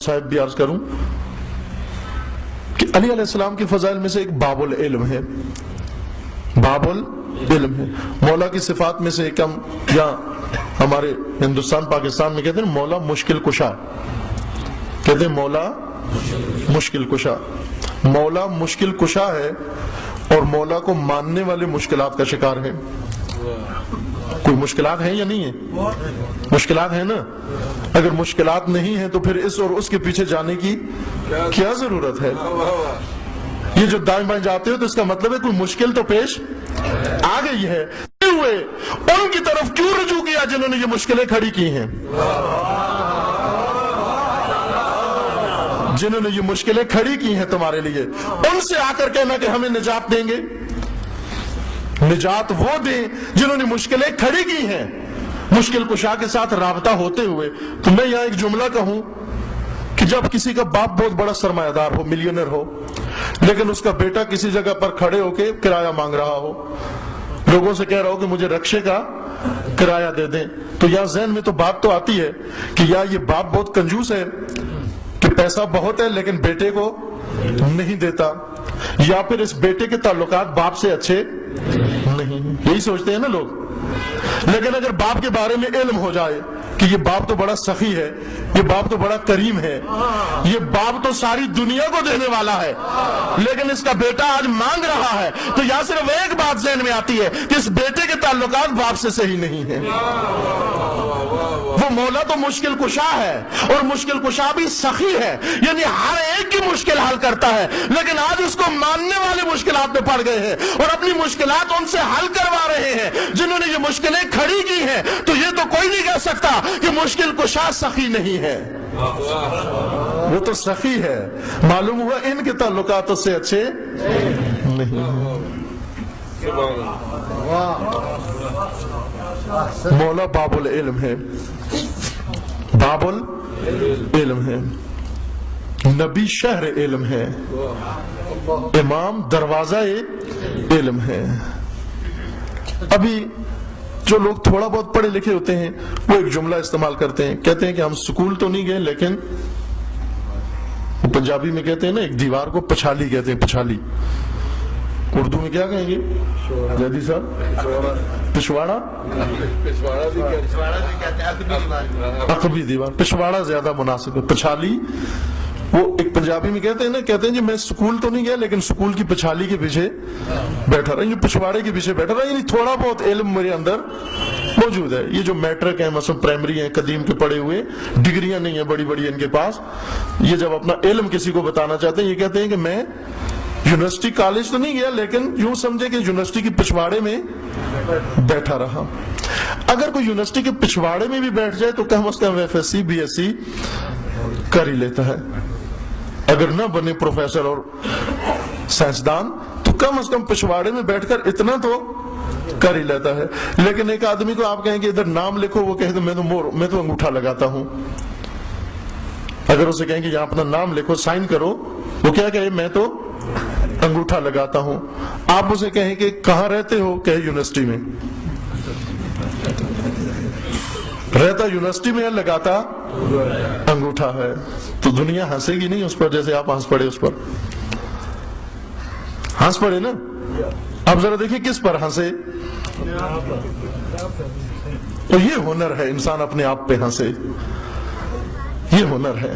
صاحب بھی عرض کروں کہ علی علیہ السلام کی فضائل میں سے ایک باب العلم ہے. باب العلم ہے. مولا کی صفات میں سے ایک ہم یا ہمارے ہندوستان پاکستان میں کہتے ہیں مولا مشکل کشا. کہتے ہیں مولا مشکل کشا. مولا مشکل کشا ہے اور مولا کو ماننے والے مشکلات کا شکار ہے. کوئی مشکلات ہیں یا نہیں ہیں؟ مشکلات ہیں نا. اگر مشکلات نہیں ہیں تو پھر اس اور اس کے پیچھے جانے کی کیا ضرورت ہے؟ یہ جو دائیں بائیں جاتے ہو تو اس کا مطلب ہے کوئی مشکل تو پیش آ گئی ہے. ان کی طرف کیوں رجوع کیا جنہوں نے یہ مشکلیں کھڑی کی ہیں؟ جنہوں نے یہ مشکلیں کھڑی کی ہیں تمہارے لیے, ان سے آ کر کہنا کہ ہمیں نجات دیں گے. نجات وہ دیں جنہوں نے مشکلیں کھڑی کی ہیں مشکل کشا کے ساتھ رابطہ ہوتے ہوئے. تو میں یہاں ایک جملہ کہوں کہ جب کسی کا باپ بہت بڑا سرمایہ دار ہو, ملینئر ہو, لیکن اس کا بیٹا کسی جگہ پر کھڑے ہو کے کرایہ مانگ رہا ہو, لوگوں سے کہہ رہا ہو کہ مجھے رکشے کا کرایہ دے دیں, تو یا ذہن میں تو بات تو آتی ہے کہ یا یہ باپ بہت کنجوس ہے کہ پیسہ بہت ہے لیکن بیٹے کو نہیں دیتا, یا پھر اس بیٹے کے تعلقات باپ سے اچھے نہیں. یہی سوچتے ہیں نا لوگ. لیکن اگر باپ کے بارے میں علم ہو جائے کہ یہ باپ تو بڑا سخی ہے, یہ باپ تو بڑا کریم ہے, یہ باپ تو ساری دنیا کو دینے والا ہے, لیکن اس کا بیٹا آج مانگ رہا ہے, تو یا صرف ایک بات ذہن میں آتی ہے کہ اس بیٹے کے تعلقات باپ سے صحیح نہیں ہیں. وہ مولا تو مشکل کشا ہے اور مشکل کشا بھی سخی ہے, یعنی ہر ایک کی مشکل حل کرتا ہے, لیکن آج اس کو ماننے والے مشکلات میں پڑ گئے ہیں اور اپنی مشکلات ان سے حل کروا رہے ہیں جنہوں نے یہ مشکلیں کھڑی کی ہیں. تو یہ تو کوئی نہیں کہہ سکتا کہ مشکل کشا سخی نہیں ہے. وہ تو سخی ہے. معلوم ہوا ان کے تعلقات اس سے اچھے نہیں. مولا باب العلم ہے, باب العلم ہے, نبی شہر علم ہے, امام دروازہ علم ہے. ابھی جو لوگ تھوڑا بہت پڑھے لکھے ہوتے ہیں وہ ایک جملہ استعمال کرتے ہیں, کہتے ہیں کہ ہم سکول تو نہیں گئے لیکن پنجابی میں کہتے ہیں نا ایک دیوار کو پچھالی کہتے ہیں. پچھالی اردو میں کیا کہیں گے جیدی صاحب؟ پچھواڑا, عقبی دیوار. پچھواڑا زیادہ مناسب ہے. پچھالی وہ ایک پنجابی میں کہتے ہیں نا, کہتے ہیں جی میں سکول تو نہیں گیا لیکن سکول کی پچھالی کے پیچھے بیٹھا رہا, یہ پچھواڑے کے پیچھے بیٹھا رہا, یعنی تھوڑا بہت علم میرے اندر موجود ہے. یہ جو میٹرک ہیں مثلا پرائمری ہیں قدیم کے پڑھے ہوئے, ڈگریاں نہیں ہیں بڑی بڑی ان کے پاس, یہ جب اپنا علم کسی کو بتانا چاہتے ہیں یہ کہتے ہیں کہ میں یونیورسٹی کالج تو نہیں گیا لیکن یوں سمجھے کہ یونیورسٹی کی پچھواڑے میں بیٹھا رہا. اگر کوئی یونیورسٹی کے پچھواڑے میں بھی بیٹھ جائے تو کم از کم F S C B S C کر ہی لیتا ہے. اگر نہ بنے پروفیسر اور سائنسدان تو کم از کم پچھواڑے میں بیٹھ کر اتنا تو کر ہی لیتا ہے. لیکن ایک آدمی کو آپ کہیں کہ ادھر نام لکھو, وہ کہتے میں تو انگوٹھا لگاتا ہوں. اگر اسے کہیں کہ یہاں اپنا نام لکھو سائن کرو, وہ کیا کہے میں تو انگوٹھا لگاتا ہوں. آپ اسے کہیں کہ کہاں رہتے ہو, کہے یونیورسٹی میں. رہتا یونیورسٹی میں ہے, لگاتا انگوٹھا ہے. تو دنیا ہنسے گی نہیں اس پر جیسے آپ ہنس پڑے اس پر. ہنس پڑے نا. اب ذرا دیکھیے کس پر ہنسے. تو یہ ہنر ہے انسان اپنے آپ پہ ہنسے, یہ ہنر ہے.